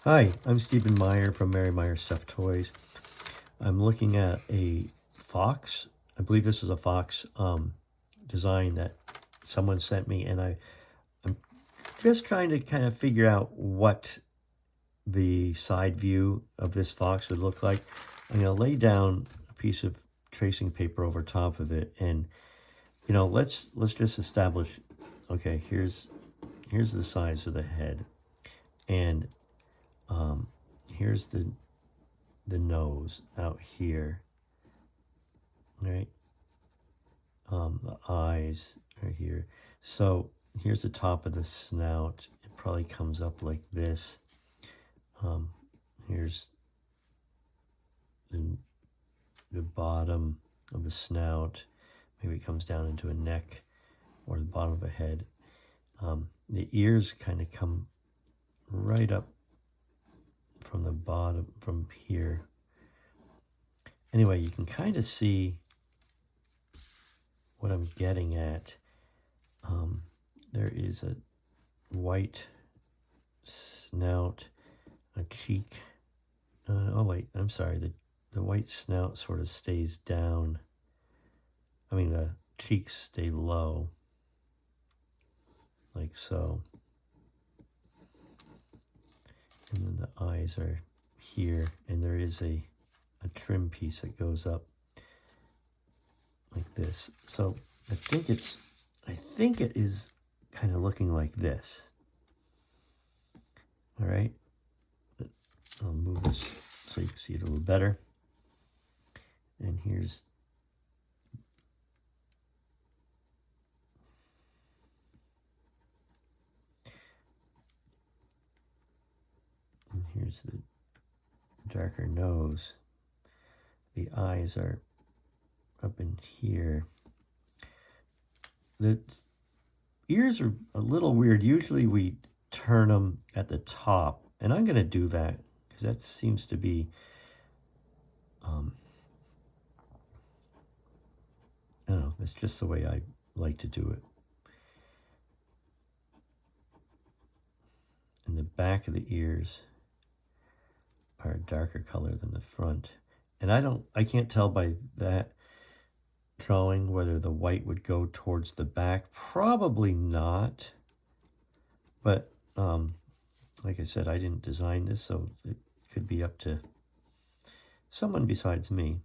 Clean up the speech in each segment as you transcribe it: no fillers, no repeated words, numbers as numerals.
Hi, I'm Stephen Meyer from Mary Meyer Stuffed Toys. I'm looking at a fox. I believe this is a fox design that someone sent me, and I'm just trying to kind of figure out what the side view of this fox would look like. I'm going to lay down a piece of tracing paper over top of it, and let's just establish. Okay, here's the size of the head, and here's the nose out here, right? The eyes are here. So here's the top of the snout. It probably comes up like this. Here's the bottom of the snout. Maybe it comes down into a neck or the bottom of a head. The ears kind of come right up from the bottom, from here. Anyway, you can kind of see what I'm getting at. There is a white snout, a cheek. Oh wait, I'm sorry. The white snout sort of stays down. I mean, the cheeks stay low, like so. And then the eyes are here, and there is a trim piece that goes up like this. So I think it is kind of looking like this. All right. I'll move this so you can see it a little better. And here's the darker nose. The eyes are up in here. The ears are a little weird. Usually we turn them at the top, and I'm going to do that because that seems to be I don't know, it's just the way I like to do it. And the back of the ears are a darker color than the front. And I can't tell by that drawing whether the white would go towards the back. Probably not. But like I said, I didn't design this, so it could be up to someone besides me.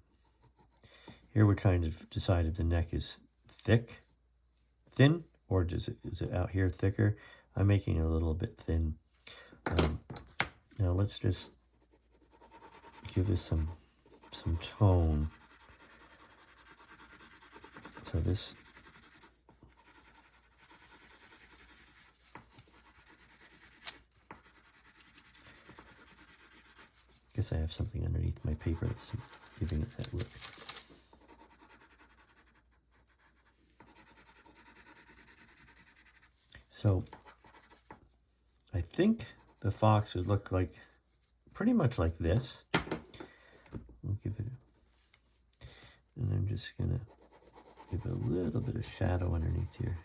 Here we're trying to decide if the neck is thin, or is it out here thicker? I'm making it a little bit thin. Now let's just give this some tone. So this I guess I have something underneath my paper that's giving it that look. So I think the fox would look like pretty much like this. I'll give it and I'm just gonna give it a little bit of shadow underneath here.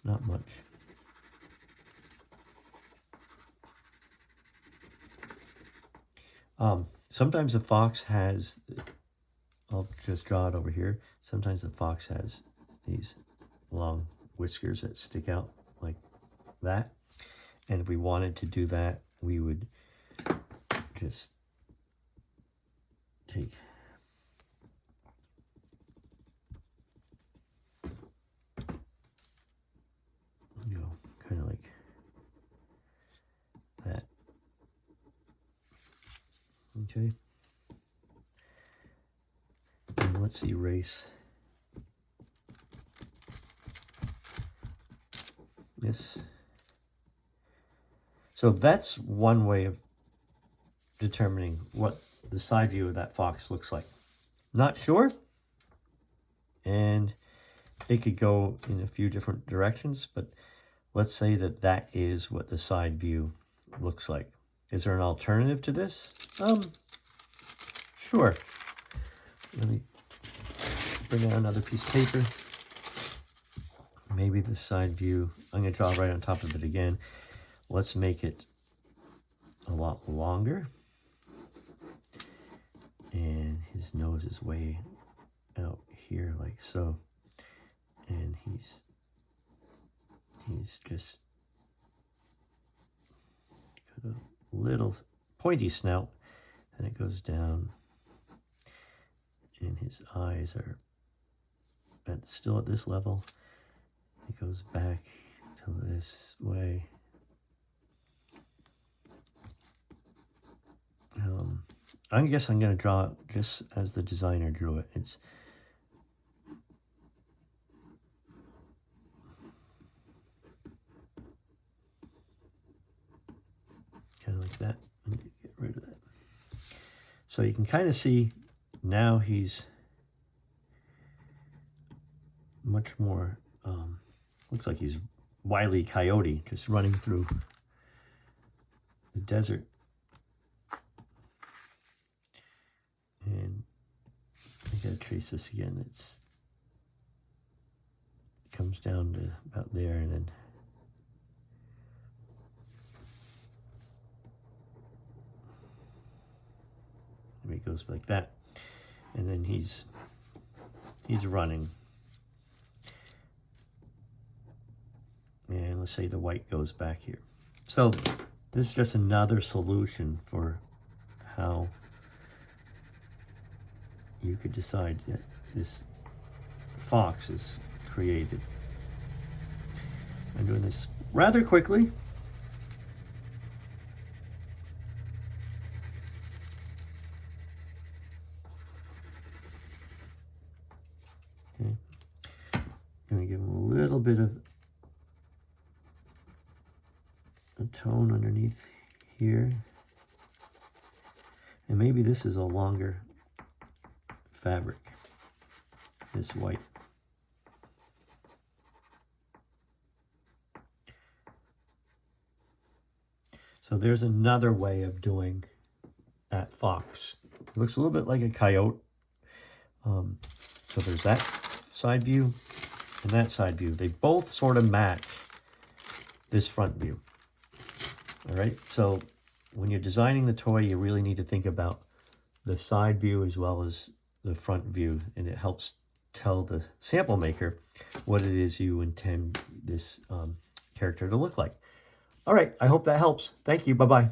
Not much. Sometimes the fox has, I'll just draw it over here. Sometimes the fox has these long whiskers that stick out like that. And if we wanted to do that, we would just take kind of like that. Okay. And let's erase this. So that's one way of determining what the side view of that fox looks like. Not sure? And it could go in a few different directions, but let's say that is what the side view looks like. Is there an alternative to this? Sure. Let me bring out another piece of paper. Maybe the side view, I'm going to draw right on top of it again. Let's make it a lot longer. And his nose is way out here like so. And he's just got a little pointy snout, and it goes down, and his eyes are still at this level. It goes back to this way. I guess I'm going to draw it just as the designer drew it. It's kind of like that. Let me get rid of that. So you can kind of see now he's much more, looks like he's Wile E. Coyote, just running through the desert. And I gotta trace this again. It comes down to about there, and then it goes like that, and then he's running. And let's say the white goes back here. So this is just another solution for how you could decide that this fox is created. I'm doing this rather quickly. Okay. Gonna give him a little bit of a tone underneath here. And maybe this is a longer fabric, this white. So there's another way of doing that fox. It looks a little bit like a coyote. So there's that side view and that side view. They both sort of match this front view. All right, so when you're designing the toy, you really need to think about the side view as well as the front view, and it helps tell the sample maker what it is you intend this character to look like. All right, I hope that helps. Thank you. Bye-bye.